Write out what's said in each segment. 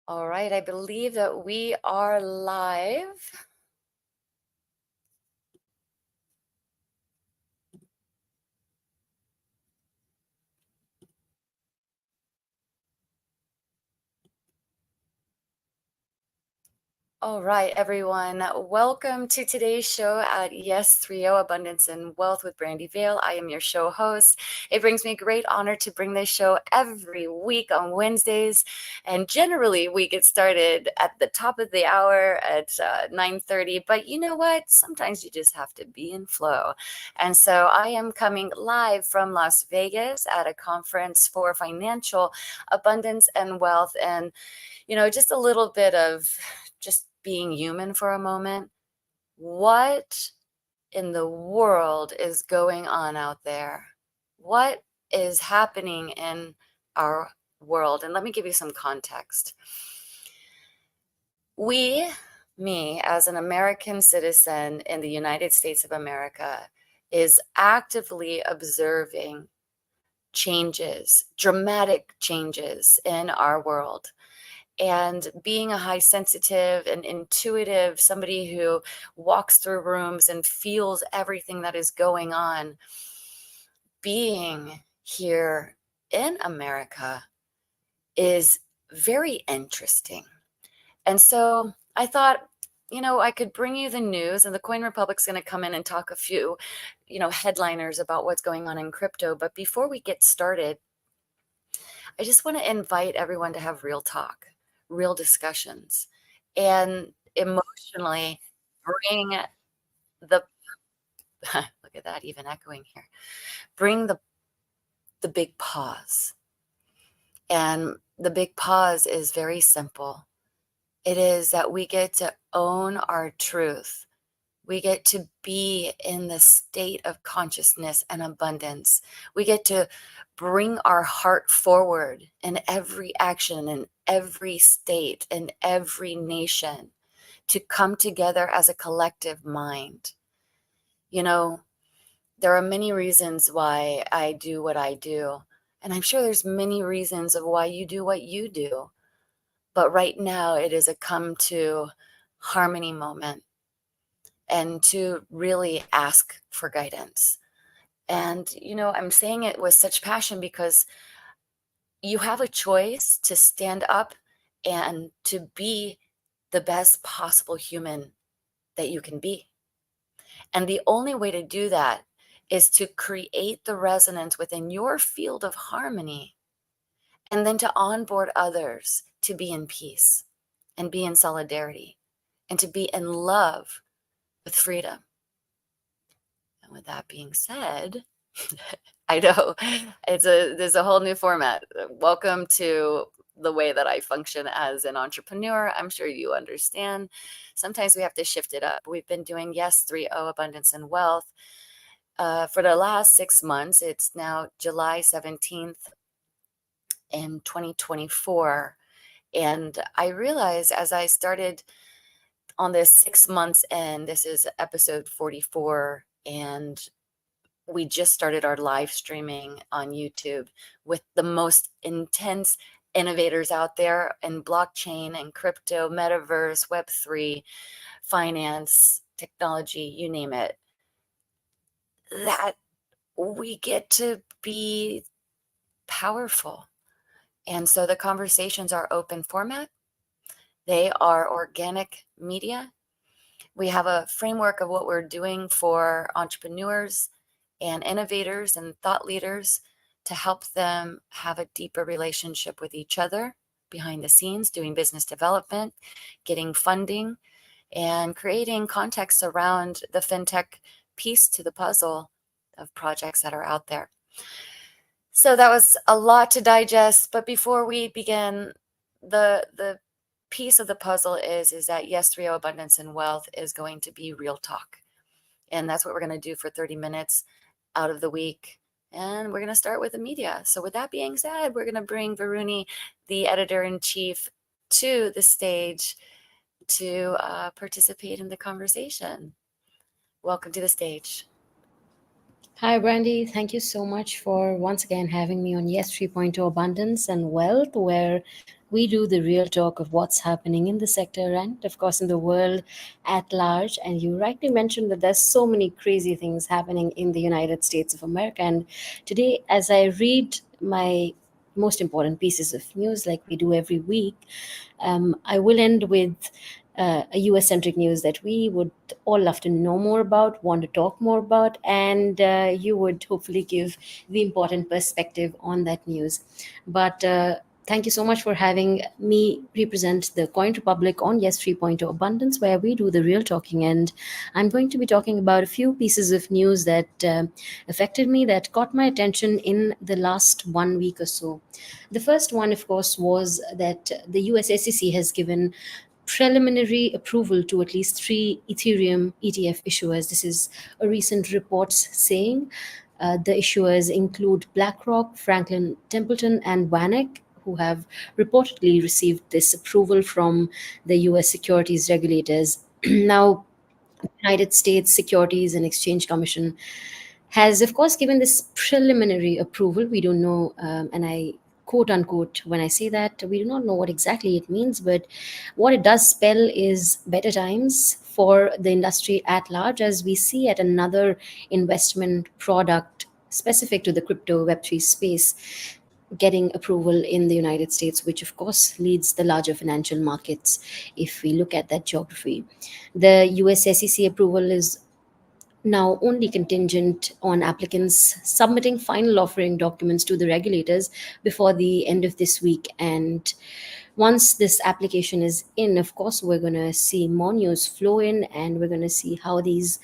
All right, I believe that we are live. All right, everyone. Welcome to today's show at Yes 3O Abundance and Wealth with Brandi Veil. I am your show host. It brings me great honor to bring this show every week on Wednesdays. And generally, we get started at the top of the hour at 9:30. But you know what? Sometimes you just have to be in flow. And so I am coming live from Las Vegas at a conference for financial abundance and wealth. And just a little bit of just being human for a moment. What in the world is going on out there? What is happening in our world? And let me give you some context. Me, as an American citizen in the United States of America, is actively observing changes, dramatic changes in our world. And being a high sensitive and intuitive, somebody who walks through rooms and feels everything that is going on, being here in America is very interesting. And so I thought, I could bring you the news, and the Coin Republic's going to come in and talk a few, headliners about what's going on in crypto. But before we get started, I just want to invite everyone to have real talk, real discussions, and emotionally bring the look at that, even echoing here. Bring the big pause. And the big pause is very simple. It is that we get to own our truth. We get to be in the state of consciousness and abundance. We get to bring our heart forward in every action, in every state, in every nation, to come together as a collective mind. There are many reasons why I do what I do. And I'm sure there's many reasons of why you do what you do. But right now it is a come to harmony moment, and to really ask for guidance. And, I'm saying it with such passion because you have a choice to stand up and to be the best possible human that you can be. And the only way to do that is to create the resonance within your field of harmony, and then to onboard others to be in peace and be in solidarity and to be in love with freedom. And with that being said, I know there's a whole new format. Welcome to the way that I function as an entrepreneur. I'm sure you understand. Sometimes we have to shift it up. We've been doing Yes 3O Abundance and Wealth for the last 6 months. It's now July 17th in 2024. And I realized as I started on this 6 months in, this is episode 44, and we just started our live streaming on YouTube with the most intense innovators out there in blockchain and crypto, metaverse, Web3, finance, technology, you name it, that we get to be powerful. And so the conversations are open format. They are organic media. We have a framework of what we're doing for entrepreneurs and innovators and thought leaders to help them have a deeper relationship with each other behind the scenes, doing business development, getting funding, and creating context around the fintech piece to the puzzle of projects that are out there. So that was a lot to digest. But before we begin, the piece of the puzzle is that Yes 3O Abundance and Wealth is going to be real talk. And that's what we're going to do for 30 minutes out of the week. And we're going to start with the media. So with that being said, we're going to bring Varuni, the editor-in-chief, to the stage to participate in the conversation. Welcome to the stage. Hi, Brandi. Thank you so much for once again having me on Yes 3.0 Abundance and Wealth, where we do the real talk of what's happening in the sector and, of course, in the world at large. And you rightly mentioned that there's so many crazy things happening in the United States of America. And today, as I read my most important pieces of news, like we do every week, I will end with a US centric news that we would all love to know more about, want to talk more about, and you would hopefully give the important perspective on that news. But thank you so much for having me represent the Coin Republic on Yes 3.0 Abundance, where we do the real talking. And I'm going to be talking about a few pieces of news that affected me, that caught my attention in the last 1 week or so. The first one, of course, was that the US SEC has given preliminary approval to at least three Ethereum ETF issuers. This is a recent report saying the issuers include BlackRock, Franklin Templeton, and VanEck, who have reportedly received this approval from the US securities regulators. Now, United States Securities and Exchange Commission has, of course, given this preliminary approval. We don't know, and I quote unquote, when I say that, we do not know what exactly it means, but what it does spell is better times for the industry at large, as we see at another investment product specific to the crypto Web3 space getting approval in the United States, which of course leads the larger financial markets if we look at that geography. The US SEC approval is now only contingent on applicants submitting final offering documents to the regulators before the end of this week. And once this application is in, of course, we're going to see more news flow in, and we're going to see how these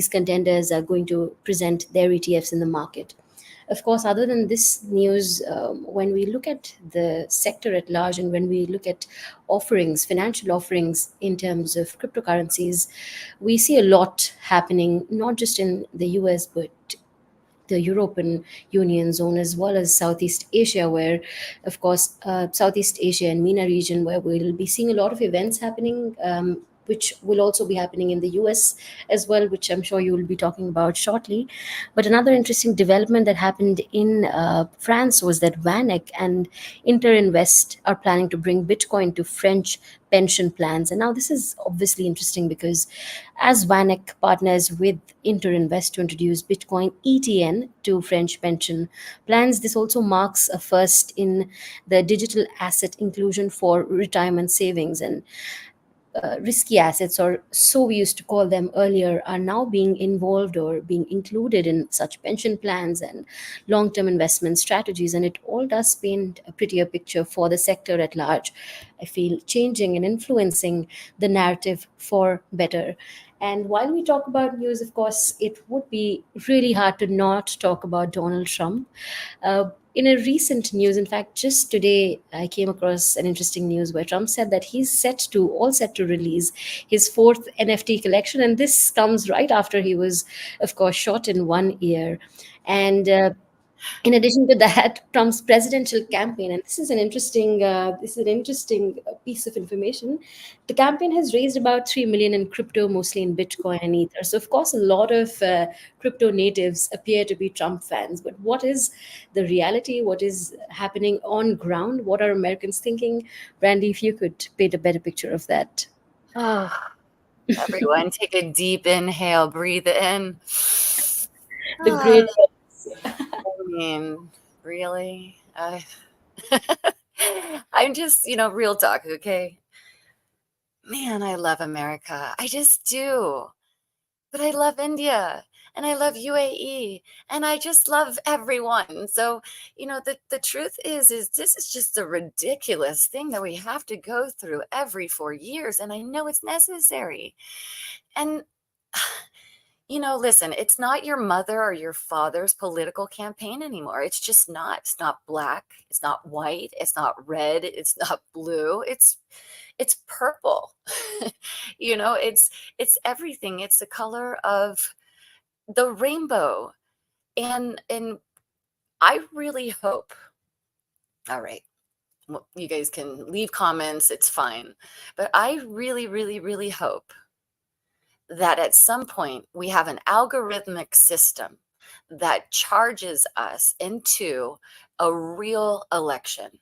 contenders are going to present their ETFs in the market. Of course, other than this news, when we look at the sector at large and when we look at offerings, financial offerings in terms of cryptocurrencies, we see a lot happening, not just in the US, but the European Union zone as well as Southeast Asia, where, of course, Southeast Asia and MENA region, where we'll be seeing a lot of events happening. Which will also be happening in the US as well, which I'm sure you will be talking about shortly. But another interesting development that happened in France was that VanEck and Interinvest are planning to bring Bitcoin to French pension plans. And now this is obviously interesting because as VanEck partners with Interinvest to introduce Bitcoin ETN to French pension plans, this also marks a first in the digital asset inclusion for retirement savings. And risky assets, or so we used to call them earlier, are now being involved or being included in such pension plans and long term investment strategies. And it all does paint a prettier picture for the sector at large. I feel changing and influencing the narrative for better. And while we talk about news, of course, it would be really hard to not talk about Donald Trump. In a recent news, in fact, just today, I came across an interesting news where Trump said that he's set to release his fourth NFT collection, and this comes right after he was, of course, shot in one ear. And in addition to that, Trump's presidential campaign, and this is an interesting piece of information. The campaign has raised about 3 million in crypto, mostly in Bitcoin and Ether. So, of course, a lot of crypto natives appear to be Trump fans. But what is the reality? What is happening on ground? What are Americans thinking? Brandy, if you could paint a better picture of that. Oh, everyone, take a deep inhale, breathe in. The Ah, great. I mean, really? I'm just, real talk, okay? Man, I love America. I just do. But I love India and I love UAE and I just love everyone. So, the truth is this is just a ridiculous thing that we have to go through every 4 years. And I know it's necessary. And listen, it's not your mother or your father's political campaign anymore. It's just not. It's not black. It's not white. It's not red. It's not blue. It's purple. It's everything. It's the color of the rainbow. And I really hope. All right. Well, you guys can leave comments. It's fine. But I really, really, really hope that at some point we have an algorithmic system that charges us into a real election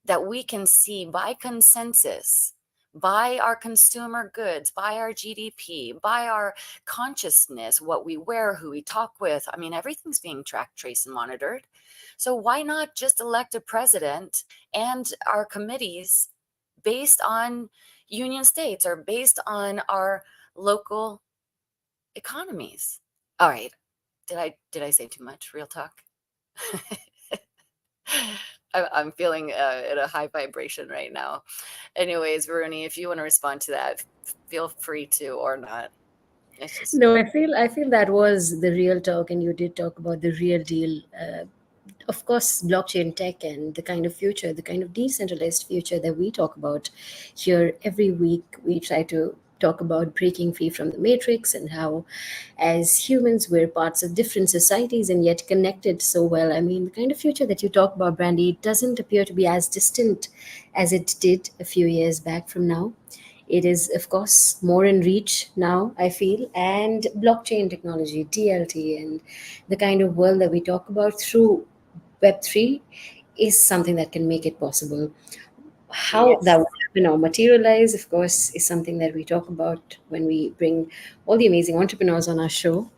that we can see by consensus, by our consumer goods, by our GDP, by our consciousness, what we wear, who we talk with. I mean, everything's being tracked, traced, and monitored. So why not just elect a president and our committees based on union states or based on our local economies? All right. Did I say too much? Real talk. I'm feeling at a high vibration right now. Anyways, Rooney, if you want to respond to that, feel free to or not. It's just No, I feel that was the real talk, and you did talk about the real deal. Of course, blockchain tech and the kind of future, the kind of decentralized future that we talk about here every week. We try to talk about breaking free from the matrix and how, as humans, we're parts of different societies and yet connected so well. I mean, the kind of future that you talk about, Brandy, doesn't appear to be as distant as it did a few years back from now. It is, of course, more in reach now, I feel, and blockchain technology, TLT, and the kind of world that we talk about through Web3 is something that can make it possible. How that will yes. happen or materialize, of course, is something that we talk about when we bring all the amazing entrepreneurs on our show.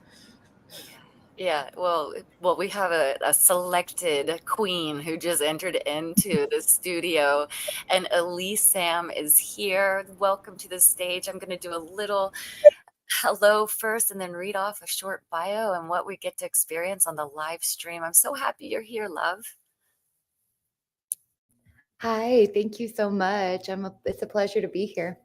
Yeah, well, we have a selected queen who just entered into the studio, and Alyze Sam is here. Welcome to the stage. I'm going to do a little hello first and then read off a short bio and what we get to experience on the live stream. I'm so happy you're here, love. Hi, thank you so much. It's a pleasure to be here.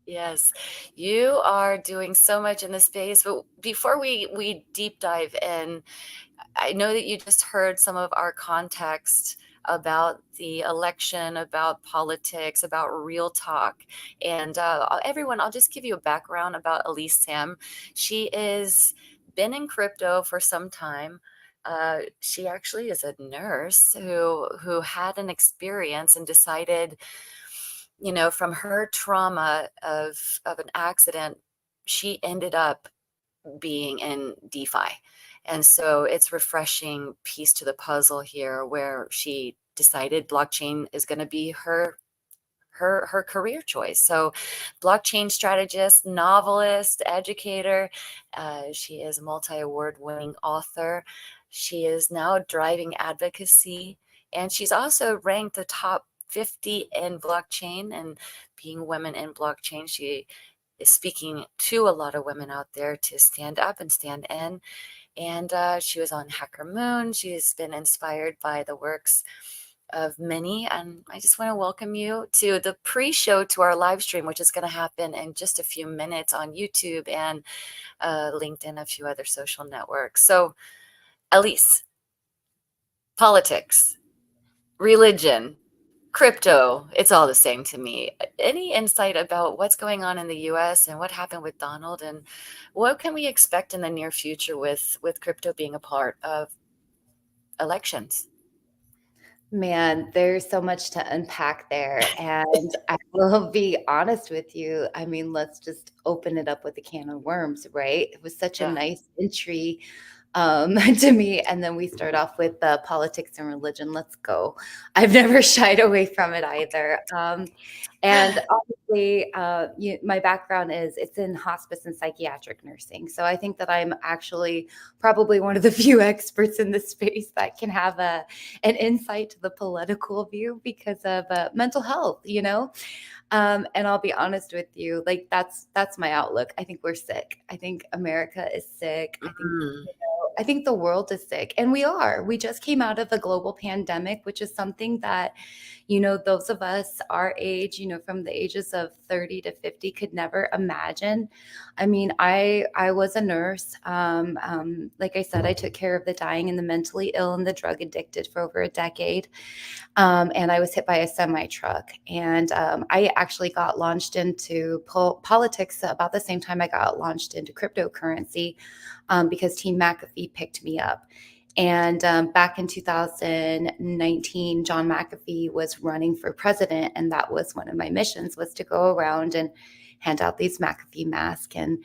Yes, you are doing so much in this space. But before we deep dive in, I know that you just heard some of our context about the election, about politics, about real talk. And everyone, I'll just give you a background about Alyze Sam. She is been in crypto for some time. She actually is a nurse who had an experience and decided, from her trauma of an accident, she ended up being in DeFi. And so it's refreshing piece to the puzzle here where she decided blockchain is going to be her career choice. So blockchain strategist, novelist, educator. She is a multi-award winning author. She is now driving advocacy, and she's also ranked the top 50 in blockchain. And being women in blockchain, she is speaking to a lot of women out there to stand up and stand in. And she was on Hacker Moon. She's been inspired by the works of many. And I just want to welcome you to the pre-show to our live stream, which is going to happen in just a few minutes on YouTube and LinkedIn, a few other social networks. So, Alyze, politics, religion, crypto, it's all the same to me. Any insight about what's going on in the US and what happened with Donald, and what can we expect in the near future with crypto being a part of elections? Man, there's so much to unpack there. And I will be honest with you. I mean, let's just open it up with a can of worms, right? It was such a Yeah. nice entry to me. And then we start off with politics and religion. Let's go. I've never shied away from it either. And obviously, my background is it's in hospice and psychiatric nursing. So I think that I'm actually probably one of the few experts in this space that can have an insight to the political view because of mental health, and I'll be honest with you, like that's my outlook. I think we're sick. I think America is sick. Mhm. I think the world is sick, and we are. We just came out of a global pandemic, which is something that, those of us our age, from the ages of 30 to 50 could never imagine. I mean, I was a nurse. Like I said, I took care of the dying and the mentally ill and the drug addicted for over a decade. And I was hit by a semi truck. And I actually got launched into politics about the same time I got launched into cryptocurrency because Team McAfee picked me up. And back in 2019, John McAfee was running for president, and that was one of my missions, was to go around and hand out these McAfee masks and,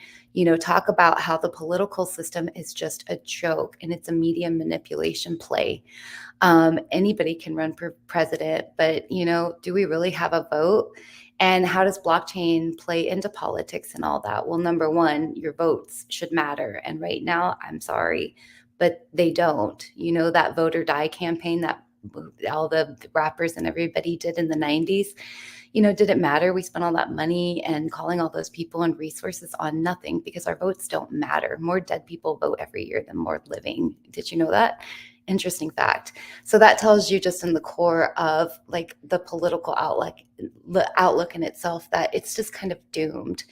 talk about how the political system is just a joke and it's a media manipulation play. Anybody can run for president, but, do we really have a vote? And how does blockchain play into politics and all that? Well, number one, your votes should matter. And right now, I'm sorry, but they don't. That vote or die campaign that all the rappers and everybody did in the 90s, did it matter? We spent all that money and calling all those people and resources on nothing because our votes don't matter. More dead people vote every year than more living. Did you know that? Interesting fact. So that tells you just in the core of like the political outlook in itself, that it's just kind of doomed.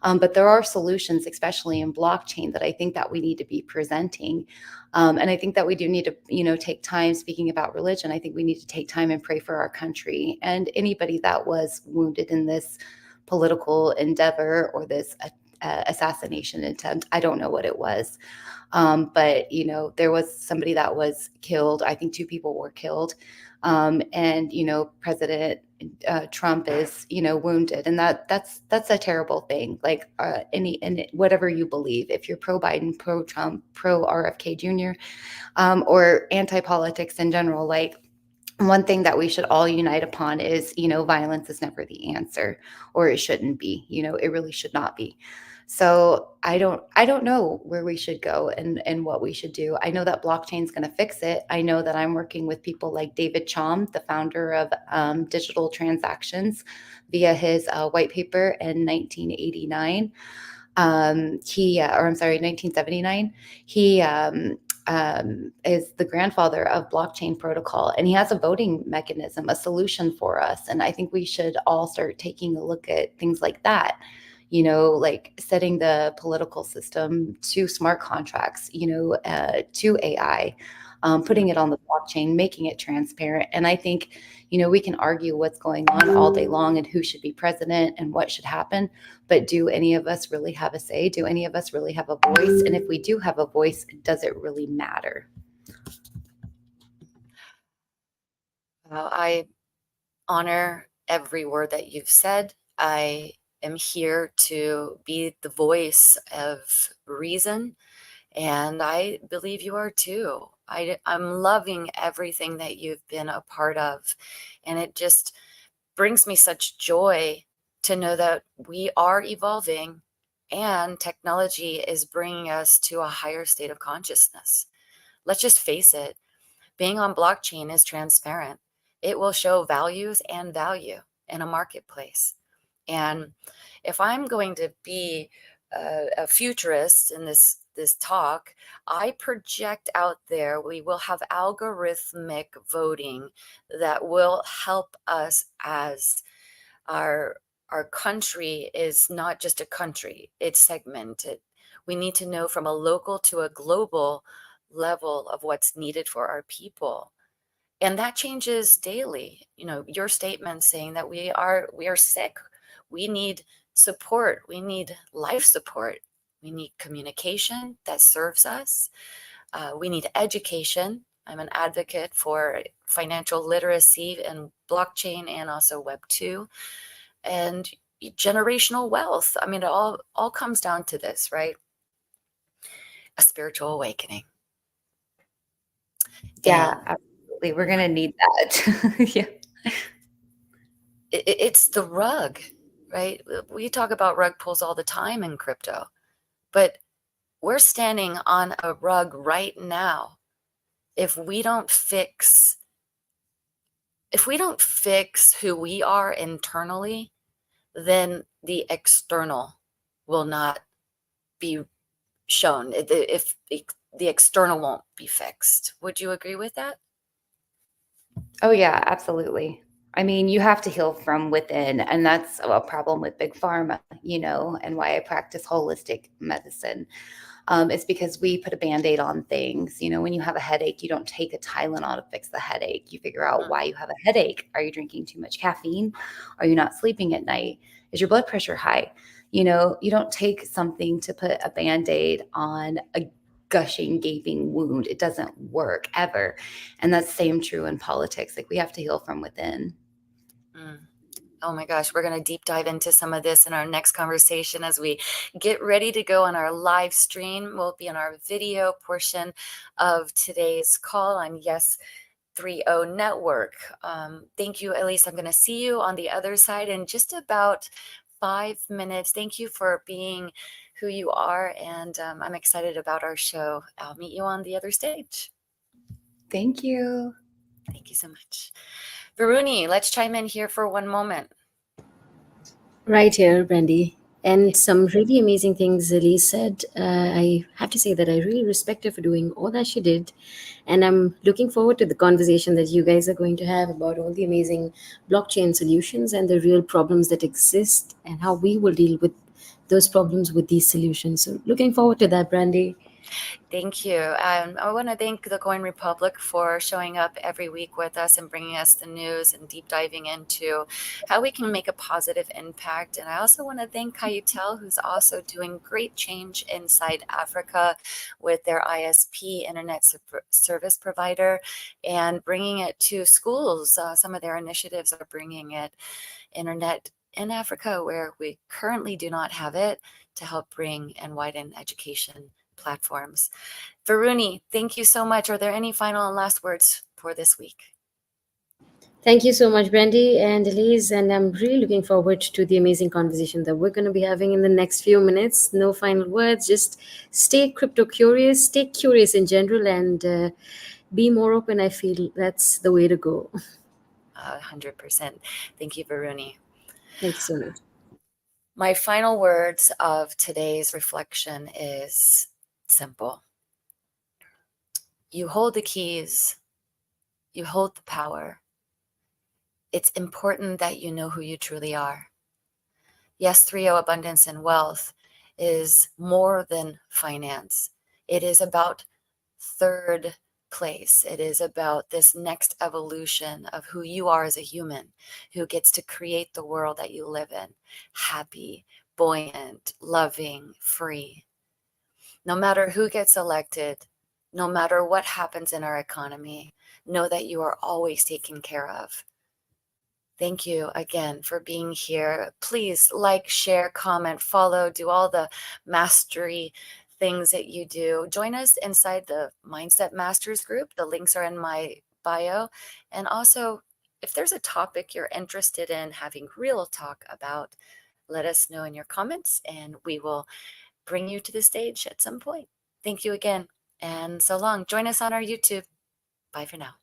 But there are solutions, especially in blockchain, that I think that we need to be presenting. And I think that we do need to, take time. Speaking about religion, I think we need to take time and pray for our country and anybody that was wounded in this political endeavor or this assassination attempt. I don't know what it was. But, there was somebody that was killed. I think 2 people were killed. And, President Trump is, wounded. And that's a terrible thing. Like and whatever you believe, if you're pro Biden, pro Trump, pro RFK Jr., or anti-politics in general, like one thing that we should all unite upon is, violence is never the answer, or it shouldn't be, it really should not be. So I don't know where we should go and what we should do. I know that blockchain is going to fix it. I know that I'm working with people like David Chaum, the founder of Digital Transactions, via his white paper in 1989. 1979. He is the grandfather of blockchain protocol, and he has a voting mechanism, a solution for us. And I think we should all start taking a look at things like that, like setting the political system to smart contracts, to AI, putting it on the blockchain, making it transparent. And I think, we can argue what's going on all day long and who should be president and what should happen. But do any of us really have a say? Do any of us really have a voice? And if we do have a voice, does it really matter? Well, I honor every word that you've said. I am here to be the voice of reason, and I believe you are too. I'm loving everything that you've been a part of, and it just brings me such joy to know that we are evolving and technology is bringing us to a higher state of consciousness. Let's just face it, being on blockchain is transparent. It will show values and value in a marketplace. And if I'm going to be a futurist in this talk, I project out there we will have algorithmic voting that will help us as our country is not just a country, it's segmented. We need to know from a local to a global level of what's needed for our people. And that changes daily. Your statement saying that we are sick. We need support. We need life support. We need communication that serves us. We need education. I'm an advocate for financial literacy and blockchain and also Web 2 and generational wealth. I mean, it all comes down to this, right? A spiritual awakening. Yeah, absolutely. We're going to need that. Yeah. It's the rug, right? We talk about rug pulls all the time in crypto, but we're standing on a rug right now. If we don't fix who we are internally, then the external will not be shown. If the external won't be fixed. Would you agree with that? Oh, yeah, absolutely. I mean, you have to heal from within, and that's a problem with big pharma, and why I practice holistic medicine. It's because we put a Band-Aid on things. When you have a headache, you don't take a Tylenol to fix the headache. You figure out why you have a headache. Are you drinking too much caffeine? Are you not sleeping at night? Is your blood pressure high? You don't take something to put a Band-Aid on a gushing, gaping wound. It doesn't work ever. And that's same true in politics. Like, we have to heal from within. Oh my gosh, we're going to deep dive into some of this in our next conversation as we get ready to go on our live stream. We'll be in our video portion of today's call on Yes 30 Network. Thank you, Alyze. I'm going to see you on the other side in just about 5 minutes. Thank you for being who you are, and I'm excited about our show. I'll meet you on the other stage. Thank you. Thank you so much. Varuni, let's chime in here for one moment. Right here, Brandi. And some really amazing things Alyze said. I have to say that I really respect her for doing all that she did. And I'm looking forward to the conversation that you guys are going to have about all the amazing blockchain solutions and the real problems that exist and how we will deal with those problems with these solutions. So, looking forward to that, Brandi. Thank you. I want to thank the Coin Republic for showing up every week with us and bringing us the news and deep diving into how we can make a positive impact. And I also want to thank Kayitel, who's also doing great change inside Africa with their ISP, Internet Service Provider, and bringing it to schools. Some of their initiatives are bringing it internet in Africa where we currently do not have it, to help bring and widen education platforms. Varuni, thank you so much. Are there any final and last words for this week? Thank you so much, Brandi and Alyze. And I'm really looking forward to the amazing conversation that we're going to be having in the next few minutes. No final words, just stay crypto curious, stay curious in general, and be more open. I feel that's the way to go. 100%. Thank you, Varuni. Thank you so much. My final words of today's reflection is simple. You hold the keys. You hold the power. It's important that you know who you truly are. Yes, 30 Abundance and Wealth is more than finance. It is about third place. It is about this next evolution of who you are as a human, who gets to create the world that you live in, happy, buoyant, loving, free. No matter who gets elected, no matter what happens in our economy, know that you are always taken care of. Thank you again for being here. Please like, share, comment, follow, do all the mastery things that you do. Join us inside the Mindset Masters group. The links are in my bio. And also, if there's a topic you're interested in having real talk about, let us know in your comments and we will bring you to the stage at some point. Thank you again and so long. Join us on our YouTube. Bye for now.